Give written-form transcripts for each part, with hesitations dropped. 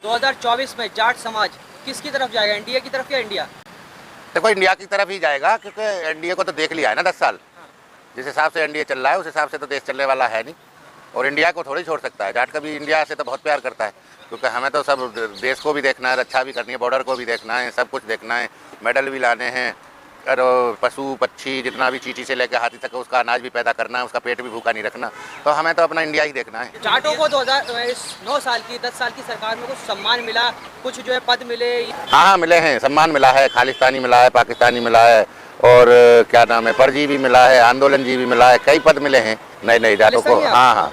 2024 में जाट समाज किसकी तरफ जाएगा, एनडीए की तरफ या इंडिया? देखो इंडिया की तरफ ही जाएगा, क्योंकि एनडीए को तो देख लिया है ना 10 साल। जिस हिसाब से एनडीए चल रहा है उस हिसाब से तो देश चलने वाला है नहीं, और इंडिया को थोड़ी छोड़ सकता है। जाट कभी इंडिया से तो बहुत प्यार करता है, क्योंकि हमें तो सब देश को भी देखना है, रक्षा भी करनी है, बॉर्डर को भी देखना है, सब कुछ देखना है, मेडल भी लाने हैं, और पशु पक्षी जितना भी चींटी से लेकर हाथी तक उसका अनाज भी पैदा करना है, उसका पेट भी भूखा नहीं रखना। तो हमें तो अपना इंडिया ही देखना है। जाटों को 2009 साल की 10 साल की सरकार में कुछ सम्मान मिला, कुछ जो है पद मिले? हाँ मिले हैं, सम्मान मिला है, खालिस्तानी मिला है, पाकिस्तानी मिला है, और क्या नाम है, परजी भी मिला है, आंदोलन जी भी मिला है, कई पद मिले हैं नए नए जाटों को। हाँ हाँ।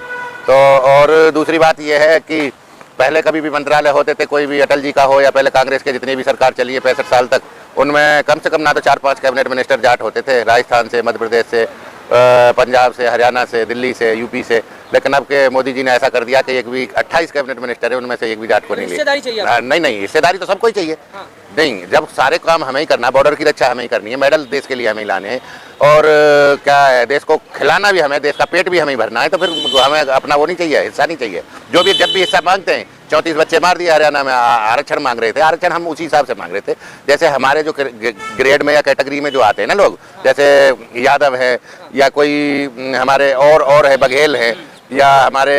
तो और दूसरी बात यह है कि पहले कभी भी मंत्रालय होते थे, कोई भी अटल जी का हो या पहले कांग्रेस के जितनी भी सरकार चली है 65 साल तक, उनमें कम से कम ना तो 4-5 कैबिनेट मिनिस्टर जाट होते थे, राजस्थान से, मध्य प्रदेश से, पंजाब से, हरियाणा से, दिल्ली से, यूपी से। लेकिन अब के मोदी जी ने ऐसा कर दिया कि एक भी 28 कैबिनेट मिनिस्टर है, उनमें से एक भी जाट को नहीं लिया। नहीं, हिस्सेदारी तो सबको ही चाहिए। हाँ। नहीं, जब सारे काम हमें ही करना, बॉर्डर की रक्षा हमें ही करनी है, मेडल देश के लिए हमें ही लाने हैं, और क्या है, देश को खिलाना भी हमें, देश का पेट भी हमें ही भरना है, तो फिर हमें अपना वो नहीं चाहिए, हिस्सा नहीं चाहिए। जो भी जब भी हिस्सा मांगते हैं, 34 बच्चे मार दिए हरियाणा में, आरक्षण मांग रहे थे, आरक्षण हम उसी हिसाब से मांग रहे थे जैसे हमारे जो ग्रेड में या कैटेगरी में जो आते हैं ना लोग, जैसे यादव है या कोई हमारे और है, बघेल है, या हमारे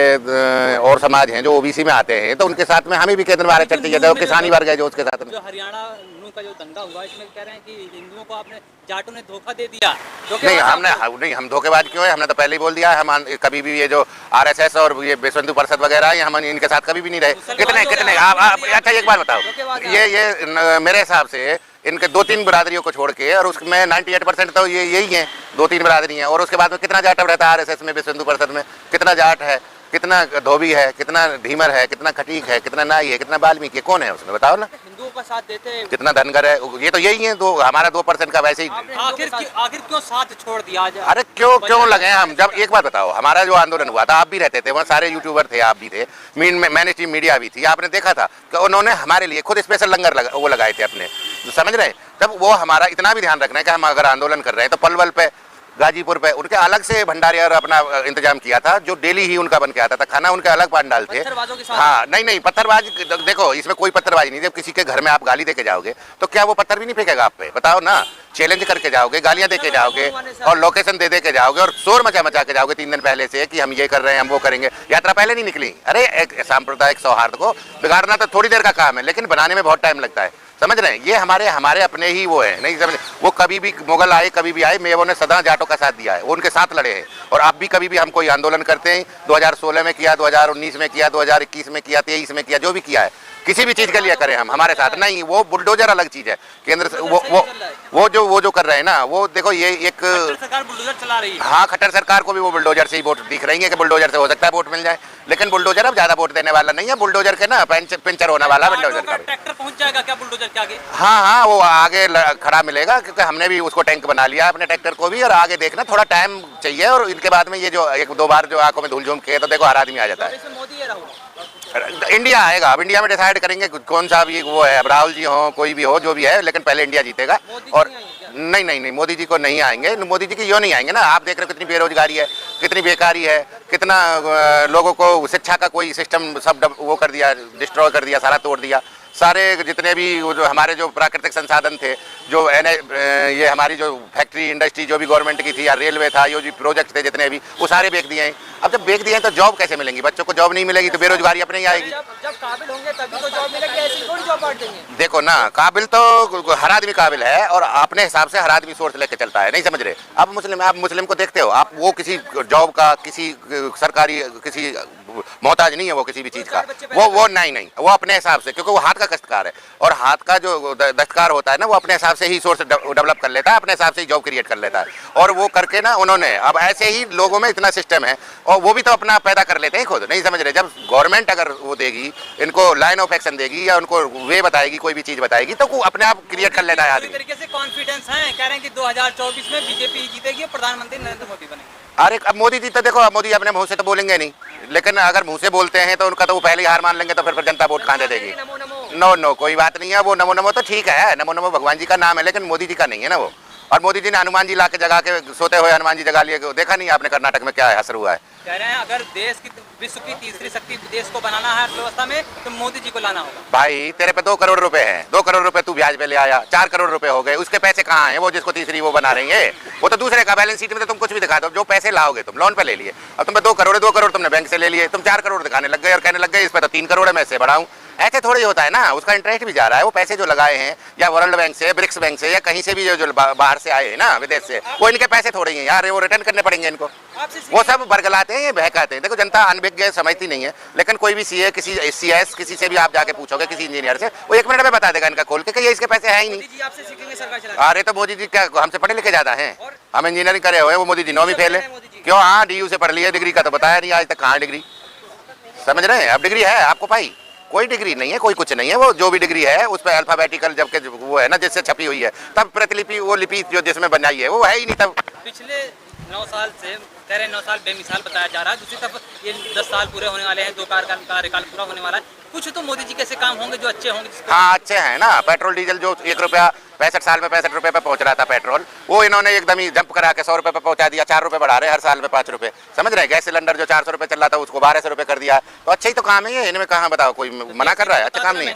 और समाज हैं जो ओबीसी में आते हैं, तो उनके साथ में हमें भी केंद्र में आरक्षण चाहिए था, किसानी वर्ग है जो उसके साथ में। जो हरियाणा का जो दंगा हुआ, इसमें कह रहे हैं कि हिंदुओं को आपने, जाटों ने धोखा दे दिया। नहीं, हम धोखेबाज क्यों है? हमने तो पहले ही बोल दिया है, हम कभी भी ये जो आरएसएस और ये विश्व हिंदू परिषद वगैरह है, हम इनके साथ कभी भी नहीं रहे। कितने अच्छा एक बात बताओ, ये मेरे हिसाब से इनके 2-3 बिरादरियों को छोड़ के, और उसमें 98% तो ये यही हैं, 2-3 बिरादरी हैं, और उसके बाद में कितना जाट अब रहता है आरएसएस में, विश्व हिंदू परिषद में? कितना जाट है, कितना धोबी है, कितना धीमर है, कितना खटीक है, कितना नाई है, कितना वाल्मीकि है, कौन है उसमें बताओ ना? हिंदुओं का साथ देते हैं, कितना धनगर है, ये तो यही है। हमारा 2% का वैसे ही। आखिर क्यों साथ छोड़ दिया? अरे क्यों लगे हम? जब एक बात बताओ, हमारा जो आंदोलन हुआ था, आप भी रहते थे वहाँ, सारे यूट्यूबर थे, आप भी थे, मैन स्ट्रीम मीडिया भी थी, आपने देखा था कि उन्होंने हमारे लिए खुद स्पेशल लंगर वो लगाए थे अपने, समझ रहे हैं? तब वो हमारा इतना भी ध्यान रखना है कि हम अगर आंदोलन कर रहे हैं तो पलवल पे, गाजीपुर पे उनके अलग से भंडारे और अपना इंतजाम किया था, जो डेली ही उनका बन के आता था खाना, उनके अलग पंडाल थे। हाँ, नहीं, पत्थरबाज देखो, इसमें कोई पत्थरबाजी नहीं। जब किसी के घर में आप गाली देके जाओगे तो क्या वो पत्थर भी नहीं फेंकेगा आप पे? बताओ ना। चैलेंज करके जाओगे, गालियां देके जाओगे, और लोकेशन दे के जाओगे, और शोर मचा के जाओगे 3 दिन पहले से कि हम ये कर रहे हैं, हम वो करेंगे। यात्रा पहले नहीं निकली। अरे एक सांप्रदायिक सौहार्द को बिगाड़ना तो थोड़ी देर का काम है, लेकिन बनाने में बहुत टाइम लगता है, समझ रहे हैं? ये हमारे अपने ही वो है, नहीं समझ? वो कभी भी मुगल आए, कभी भी आए, मेवों ने सदा जाटों का साथ दिया है, वो उनके साथ लड़े हैं। और आप भी कभी भी हम कोई आंदोलन करते हैं, 2016 में किया, 2019 में किया, 2021 में किया, 23 में किया, जो भी किया है, किसी भी चीज के लिए करें हम, हमारे साथ नहीं। वो बुलडोजर अलग चीज है, केंद्र से वो जो कर रहे हैं ना, वो देखो ये एक सरकार बुलडोजर चला रही है। हाँ, खट्टर सरकार को भी वो बुलडोजर से ही वोट दिख रही है कि बुलडोजर से हो सकता है वोट मिल जाए, लेकिन बुलडोजर अब ज्यादा वोट देने वाला नहीं है। बुलडोजर के ना पंचर होने वाला बुलडोजर का। ट्रैक्टर पहुंच जाएगा क्या बुलडोजर के आगे? हाँ, वो आगे खड़ा मिलेगा, क्योंकि हमने भी उसको टैंक बना लिया अपने ट्रैक्टर को भी, और आगे देखना थोड़ा टाइम चाहिए। और इनके बाद में ये जो 1-2 बार जो आंखों में धूल झोंक के, तो देखो हर आदमी आ जाता है। इंडिया आएगा, अब इंडिया में डिसाइड करेंगे कौन सा भी वो है, अब राहुल जी हो, कोई भी हो, जो भी है, लेकिन पहले इंडिया जीतेगा। और नहीं, मोदी जी को नहीं आएंगे। मोदी जी की क्यों नहीं आएंगे ना? आप देख रहे हो कितनी बेरोजगारी है, कितनी बेकारी है, कितना लोगों को शिक्षा का कोई सिस्टम सब वो कर दिया, डिस्ट्रॉय कर दिया, सारा तोड़ दिया। सारे जितने भी जो हमारे जो प्राकृतिक संसाधन थे, जो ये हमारी जो फैक्ट्री इंडस्ट्री जो भी गवर्नमेंट की थी, या रेलवे था, ये जो प्रोजेक्ट थे जितने भी, वो सारे बेच दिए हैं। अब जब बेच दिए हैं तो जॉब कैसे मिलेंगी? बच्चों को जॉब नहीं मिलेगी तो बेरोजगारी अपने ही आएगी। जब काबिल होंगे तभी तो जॉब मिलेगी, ऐसी थोड़ी जॉब बांट देंगे। देखो ना, काबिल तो हर आदमी काबिल है, और अपने हिसाब से हर आदमी सोर्स लेके चलता है, नहीं समझ रहे? आप मुस्लिम को देखते हो आप, वो किसी जॉब का, किसी सरकारी, किसी मोहताज नहीं है वो किसी भी चीज का। वो नहीं, वो अपने हिसाब से, क्योंकि वो हाथ का कष्टकार है, और हाथ का जो दस्तकार होता है ना, वो अपने हिसाब से ही सोर्स डेवलप कर लेता है, अपने हिसाब से ही जॉब क्रिएट कर लेता है। और वो करके ना उन्होंने, अब ऐसे ही लोगों में इतना सिस्टम है, और वो भी तो अपना पैदा कर लेते हैं खुद, नहीं समझ रहे? जब गवर्नमेंट अगर वो देगी, इनको लाइन ऑफ एक्शन देगी, या उनको वे बताएगी, कोई भी चीज बताएगी, तो वो अपने आप क्रिएट कर लेता है आदमी। तरीके से कॉन्फिडेंस है, कह रहे हैं कि 2024 में बीजेपी जीतेगी, प्रधानमंत्री नरेंद्र मोदी बनेंगे। अरे अब मोदी जी तो देखो, मोदी अपने मुंह से तो बोलेंगे नहीं, लेकिन अगर मुंह से बोलते हैं तो उनका तो वो पहले ही हार मान लेंगे, तो फिर जनता वोट कहाँ दे देगी? नो, कोई बात नहीं है। वो नमो नमो तो ठीक है, नमो नमो भगवान जी का नाम है, लेकिन मोदी जी का नहीं है ना वो। और मोदी जी ने हनुमान जी ला के जगा के सोते हुए हनुमान जी जगा लिए, देखा नहीं आपने कर्नाटक में क्या असर हुआ है। कह रहे हैं अगर देश की विश्व की तीसरी शक्ति देश को बनाना है अर्थव्यवस्था में तो मोदी जी को लाना होगा। भाई तेरे पे 2 करोड़ रुपए हैं, 2 करोड़ रुपए तू ब्याज पे ले आया, 4 करोड़ रुपए हो गए, उसके पैसे कहाँ हैं? वो जिसको तीसरी वो बना रही है वो तो दूसरे का। बैलेंस शीट में तो तुम कुछ भी दिखा दो, जो पैसे लाओगे तुम लोन पे ले लिए, अब तुम्हें 2 करोड़ तुमने बैंक से ले लिए, तुम 4 करोड़ दिखाने लग गए और कहने लग गए इस पे तो 3 करोड़ है मैं से बढ़ाऊं। ऐसे थोड़ी होता है ना, उसका इंटरेस्ट भी जा रहा है। वो पैसे जो लगाए हैं या वर्ल्ड बैंक से, ब्रिक्स बैंक से या कहीं से भी जो बाहर से आए हैं ना विदेश से, वो इनके पैसे थोड़े हैं यार, वो रिटर्न करने पड़ेंगे इनको। वो सब बरगलाते हैं, ये बहकाते हैं। देखो जनता अनभिज्ञ समझती नहीं है, लेकिन कोई भी सीए किसी सीएस किसी से भी आप जाके पूछोगे, किसी इंजीनियर से, वो 1 मिनट में बता देगा इनका खोल के कि ये इसके पैसे है ही नहीं। अरे तो मोदी जी क्या हमसे पढ़े लिखे ज्यादा हैं? हम इंजीनियरिंग करे हुए, वो मोदी जी 9वीं फेल है। क्यों? हाँ DU से पढ़ लिया, डिग्री का तो बताया नहीं आज तक, कहाँ डिग्री? समझ रहे हैं? अब डिग्री है आपको भाई? कोई डिग्री नहीं है, कोई कुछ नहीं है। वो जो भी डिग्री है उस पर अल्फाबेटिकल जबकि वो है ना जिससे छपी हुई है, तब प्रतिलिपि वो लिपि जो जिसमें बनाई है वो है ही नहीं। तब पिछले 9 साल से कह रहे 9 साल बेमिसाल बताया जा रहा है, दूसरी तरफ ये 10 साल पूरे होने वाले हैं, 2 कार्यकाल पूरा होने वाला है। कुछ तो मोदी जी कैसे काम होंगे जो अच्छे होंगे? हाँ अच्छे हैं ना। पेट्रोल डीजल जो 1 रुपया 65 साल में 65 रुपये पे पहुंच रहा था पेट्रोल, वो इन्होंने एकदम ही जंप करा के 100 रुपये पे पहुंचा दिया। 4 रुपये बढ़ा रहे हर साल में 5 रुपये। समझ रहे हैं? गैस सिलेंडर जो 400 रुपये चल रहा था उसको 1200 रुपये कर दिया। तो अच्छा ही तो काम है ये, इनमें कहाँ बताओ कोई मना कर रहा है? अच्छा काम नहीं है।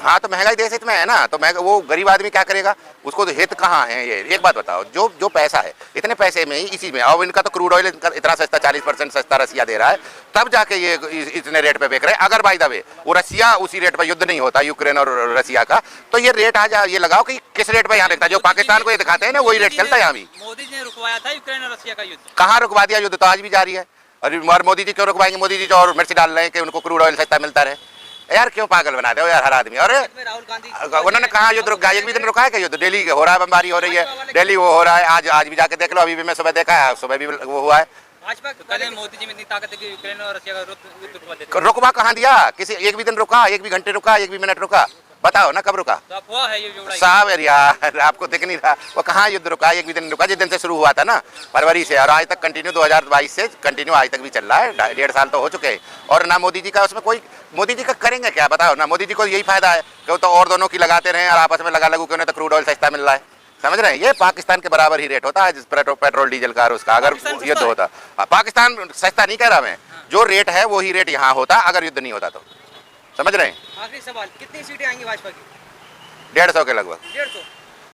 हाँ तो महंगाई देश हित में है ना, तो वो गरीब आदमी क्या करेगा? उसको हित कहाँ है? ये एक बात बताओ, जो पैसा है इतने पैसे में ही इसी में, और इनका तो क्रूड ऑयल इतना सस्ता 40% सस्ता रसिया दे रहा है, तब जाके ये इतने रेट पे बेच रहे हैं। अगर बाय द वे वो रसिया उसी रेट पे युद्ध नहीं होता यूक्रेन और रसिया का, तो ये रेट आज ये लगाओ कि किस रेट पे यहाँ देखता है, जो पाकिस्तान को ये दिखाते हैं ना वही रेट चलता है यहाँ भी। मोदी जी ने रुकवाया था यूक्रेन और रसिया का युद्ध, कहाँ रुकवा दिया? युद्ध तो आज भी जारी है। और मोदी जी क्यों रुकवाएंगे? मोदी जी जो और मिर्च डाल रहे हैं कि उनको क्रूड ऑयल सस्ता मिलता रहे। यार क्यों पागल बना दो यार हर आदमी। और उन्होंने कहा युद्ध रुक गया? 1 भी दिन रुका है क्या युद्ध? डेली हो रहा है, बमबारी हो रही है, डेली वो हो रहा है। आज भी जाके देख लो, अभी भी मैं सुबह देखा है, सुबह भी वो हुआ है। भाजपा कल मोदी जी में इतनी ताकत है कि यूक्रेन और रसिया का युद्ध रुकवा देते। रुकवा कहाँ दिया? किसी 1 भी दिन रुका? 1 भी घंटे रुका? 1 भी मिनट रुका? बताओ ना कब रुका? तो अफवाह है ये साहब यार आपको दिख नहीं रहा, वो कहाँ युद्ध रुका? 1 भी दिन रुका? जिस दिन से शुरू हुआ था ना फरवरी से, और आज तक कंटिन्यू 2022 से कंटिन्यू आज तक भी चल रहा है। 1.5 साल तो हो चुके हैं। और ना मोदी जी का उसमें कोई, मोदी जी का करेंगे क्या बताओ ना? मोदी जी को यही फायदा है कि तो और दोनों की लगाते रहे और आपस में लगा लगू कि उन्हें तो क्रूड ऑयल सस्ता मिल रहा है। समझ रहे हैं? ये पाकिस्तान के बराबर ही रेट होता है पेट्रोल डीजल का, उसका अगर युद्ध होता। पाकिस्तान सस्ता नहीं कह रहा मैं, जो रेट है वही रेट यहाँ होता अगर युद्ध नहीं होता तो। समझ रहे हैं? आखिरी सवाल, कितनी सीटें आएंगी भाजपा की? 150 के लगभग। 150